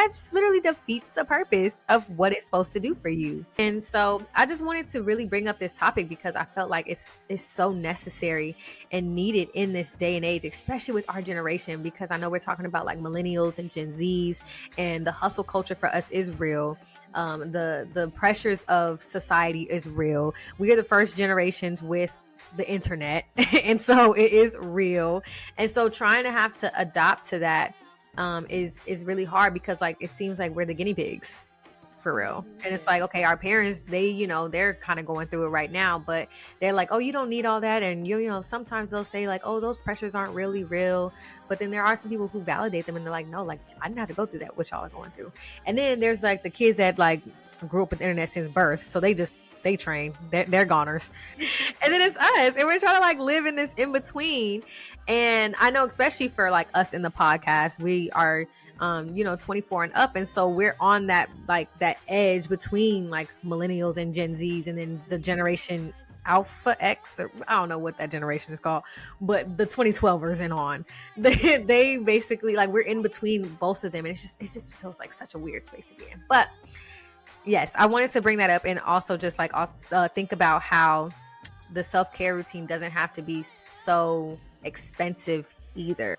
that just literally defeats the purpose of what it's supposed to do for you. And so I just wanted to really bring up this topic because I felt like it's so necessary and needed in this day and age, especially with our generation, because I know we're talking about like millennials and Gen Zs, and the hustle culture for us is real. The pressures of society is real. We are the first generations with the internet and so it is real, and so trying to have to adapt to that is really hard, because like it seems like we're the guinea pigs for real. And it's like, okay, our parents, they're kind of going through it right now, but they're like, oh, you don't need all that. And sometimes they'll say like, oh, those pressures aren't really real, but then there are some people who validate them and they're like, no, like I didn't have to go through that, what y'all are going through. And then there's like the kids that like grew up with the internet since birth, so they train, they're goners. And then it's us, and we're trying to like live in this in between. And I know, especially for like us in the podcast, we are 24 and up, and so we're on that edge between like millennials and Gen Zs, and then the generation Alpha X, or I don't know what that generation is called, but the 2012ers and on, they basically like we're in between both of them, and it just feels like such a weird space to be in. But yes, I wanted to bring that up, and also just like think about how the self-care routine doesn't have to be so expensive either.